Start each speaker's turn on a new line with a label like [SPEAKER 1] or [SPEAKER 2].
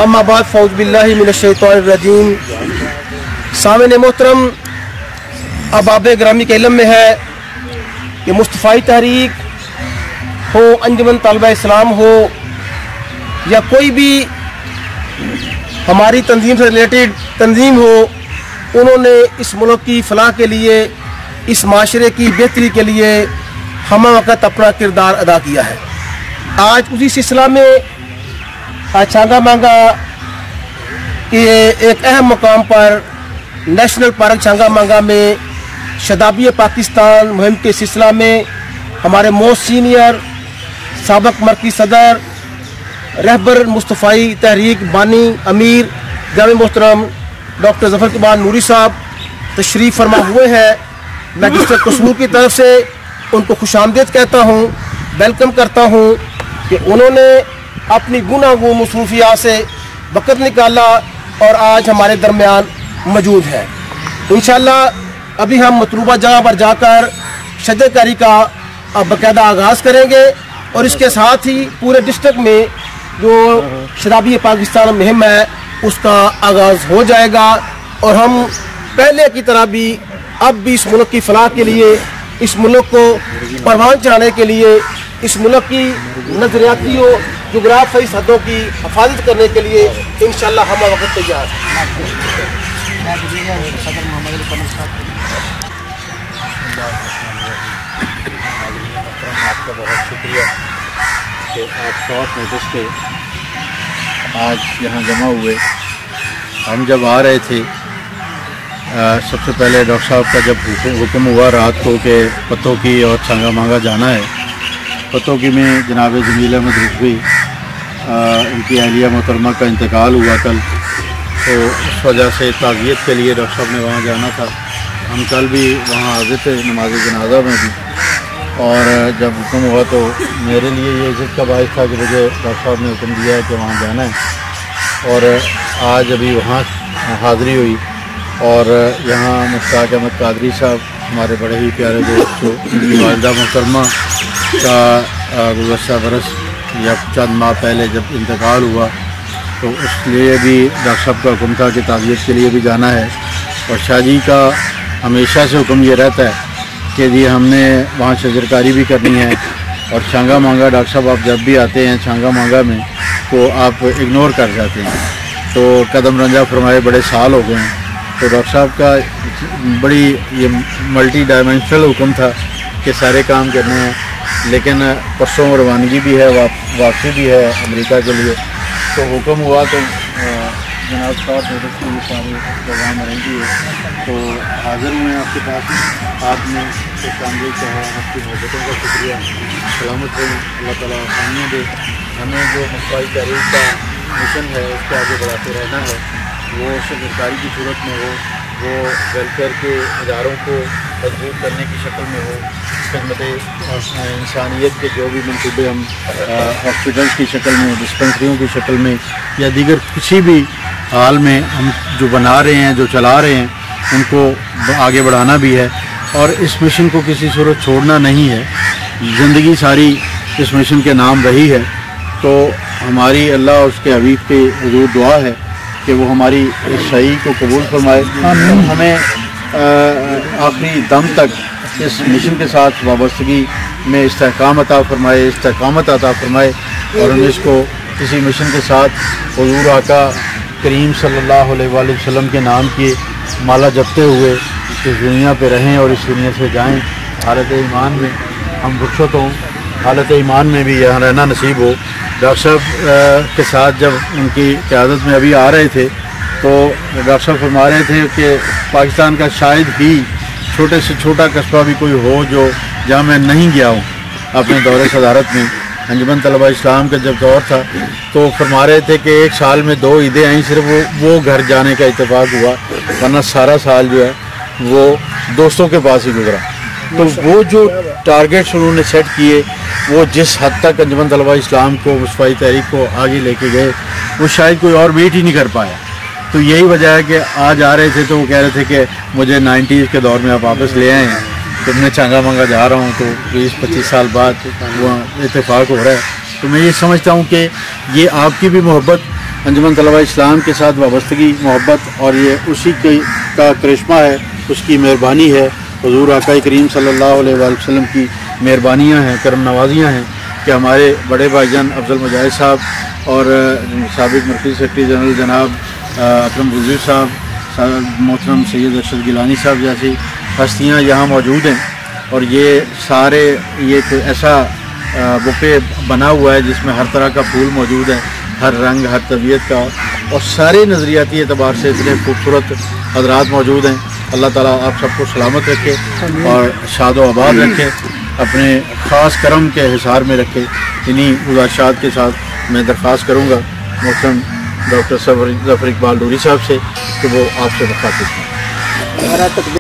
[SPEAKER 1] अम्मा बाद फ़ौज़ बिल्लाहि मिनश्शैतानिर्रजीम। सामिन मोहतरम, अहबाब ग्रामी के इल्म में है कि मुस्तफ़ाई तहरीक हो, अंजुमन तलबा इस्लाम हो, या कोई भी हमारी तंजीम से रिलेटेड तंजीम हो, उन्होंने इस मुल्क की फलाह के लिए, इस माशरे की बेहतरी के लिए हम वक़्त अपना किरदार अदा किया है। आज उसी सिलसिला में छांगा मांगा के एक अहम मुकाम पर नेशनल पार्क छांगा मांगा में शदाबी पाकिस्तान मुहिम के सिलसिला में हमारे मोस्ट सीनियर साबक मरकज़ी सदर रहबर मुस्तफ़ाई तहरीक बानी अमीर जामे मोहतरम डॉक्टर ज़फ़र इक़बाल नूरी साहब तशरीफ़ फरमा हुए हैं। मैं डिस्ट्रिक्ट कसूर की तरफ से उनको खुशामदीद कहता हूँ, वेलकम करता हूँ कि उन्होंने अपनी गुनागो मसरूफियात से वक़्त निकाला और आज हमारे दरमियान मौजूद है। इंशाअल्लाह अभी हम मतलूबा जगह पर जाकर शजरकारी का बाकायदा आगाज़ करेंगे और इसके साथ ही पूरे डिस्ट्रिक्ट में जो शराबी पाकिस्तान मुहिम है उसका आगाज़ हो जाएगा और हम पहले की तरह भी अब भी इस मुल्क की फलाह के लिए, इस मुल्क को परवान चढ़ाने के लिए, इस मुल्क की नजरियाती और जोग्राफी हदों की हिफाजत करने के लिए इंशाअल्लाह हम वक्त तैयार हैं।
[SPEAKER 2] आपका बहुत शुक्रिया कि आप शॉर्ट नोटिस पे आज यहाँ जमा हुए। हम जब आ रहे थे सबसे पहले डॉक्टर साहब का जब हुक्म हुआ रात को कि पत्तों की और छांगा मांगा जाना है, पत्तों की में जनाब जमील अहमद रिजवी उनकी अहलिया मोहतरमा का इंतकाल हुआ कल, तो उस वजह से ताज़ियत के लिए डॉक्टर साहब ने वहाँ जाना था। हम कल भी वहाँ हाज़िर थे नमाज जनाजा में भी, और जब हुक्म हुआ तो मेरे लिए ये इज़्ज़त का बाइस था कि मुझे डॉक्टर साहब ने हुक्म दिया है कि वहाँ जाना है। और आज अभी वहाँ हाज़िरी हुई और यहाँ मुश्ताक अहमद कादरी साहब हमारे बड़े ही प्यारे दोस्त, जो उनकी वालिदा मोहतरमा का गुज़श्ता बरस या चंद माह पहले जब इंतकाल हुआ, तो उसलिए भी डॉक्टर साहब का हुक्म था कि ताज़ियत के लिए भी जाना है। और शाह जी का हमेशा से हुक्म ये रहता है कि जी हमने वहाँ शजरकारी भी करनी है और छांगा मांगा। डॉक्टर साहब आप जब भी आते हैं छांगा मांगा में तो आप इग्नोर कर जाते हैं, तो कदम रंजा फरमाए बड़े साल हो गए हैं। तो डॉक्टर साहब का बड़ी ये मल्टी डायमेंशनल हुक्म था कि सारे काम करने हैं, लेकिन परसों रवानगी भी है, वापसी भी है अमेरिका के लिए। तो हुक्म हुआ तो जनाब साहब मेरे को ये सारे प्रोग्राम रहेंगे, तो हाज़िर हुए हैं आपके पास। आपने खुशामदीद कहा, आपकी मोहब्बतों का शुक्रिया। सलामत रही, अल्लाह ताला आसानियाँ दे। हमें जो मुस्तफ़ाई तहरीक का मिशन है उसको आगे बढ़ाते रहना है, वो शजरकारी की सूरत में हो, वो वेलफेयर के इदारों को मजबूत करने की शक्ल में हो, खिदमत इंसानियत के जो भी मनसूबे हम हॉस्पिटल्स की शक्ल में, डिस्पेंसरियों की शक्ल में या दीगर किसी भी हाल में हम जो बना रहे हैं, जो चला रहे हैं, उनको आगे बढ़ाना भी है। और इस मिशन को किसी सूरत छोड़ना नहीं है। ज़िंदगी सारी इस मिशन के नाम रही है, तो हमारी अल्लाह और उसके हबीब के हुजूर दुआ है कि वो हमारी इस सही को कबूल फरमाए, हमें आखिरी दम तक इस मिशन के साथ वाबस्तगी में इस्तेहकाम अता फरमाए, इस्तेकामत अता फरमाए, और हम इसको किसी मिशन के साथ हुजूर आका करीम सल्लल्लाहु अलैहि वसल्लम के नाम की माला जपते हुए इस दुनिया पे रहें और इस दुनिया से जाएं। हालत ईमान में हम रुखसत हों, हालत ईमान में भी यहाँ रहना नसीब हो। डॉक्टर साहब के साथ जब उनकी क़यादत में अभी आ रहे थे तो डॉक्टर साहब फरमा रहे थे कि पाकिस्तान का शायद ही छोटे से छोटा कस्बा भी कोई हो जो जहाँ मैं नहीं गया हूँ। अपने दौरे सदारत में अंजुमन तलबा इस्लाम का जब दौर था तो फरमा रहे थे कि एक साल में 2 ईदें आई, सिर्फ वो घर जाने का इत्तेफाक हुआ, वरना सारा साल जो है वो दोस्तों के पास ही गुजरा। तो वो जो टारगेट्स उन्होंने सेट किए, वो जिस हद तक अंजुमन तलबा इस्लाम को, मुस्तफ़ाई तहरीक को आगे लेके गए, वो शायद कोई और वेट ही नहीं कर पाया। तो यही वजह है कि आज आ रहे थे तो वो कह रहे थे कि मुझे 90s के दौर में आप वापस ले आए हैं, तो मैं छांगा मांगा जा रहा हूँ, तो 20-25 साल बाद वो इत्तेफाक हो रहा है। تو میں یہ سمجھتا ہوں کہ یہ آپ کی بھی محبت انجمن طلبہ اسلام کے ساتھ وابستگی محبت اور یہ اسی کا کرشمہ ہے، اس کی مہربانی ہے، حضور آقا کریم صلی اللہ علیہ وآلہ وسلم کی مہربانیاں ہیں، کرم نوازیاں ہیں کہ ہمارے بڑے بھائی جان افضل مجاہد صاحب اور سابق مرکزی سیکرٹری جنرل جناب اکرم رضوی صاحب، محترم سید ارشد گیلانی صاحب جیسی ہستیاں یہاں موجود ہیں، اور یہ سارے ایک ایسا بوفے بنا ہوا ہے جس میں ہر طرح کا پھول موجود ہے، ہر رنگ ہر طبیعت کا، اور سارے نظریاتی اعتبار سے اتنے خوبصورت حضرات موجود ہیں۔ اللہ تعالیٰ آپ سب کو سلامت رکھے اور شاد و آباد رکھے، اپنے خاص کرم کے حصار میں رکھے۔ انہی گزارشات کے ساتھ میں درخواست کروں گا محترم ڈاکٹر ظفر اقبال ڈوری صاحب سے کہ وہ آپ سے مخاطب ہوں۔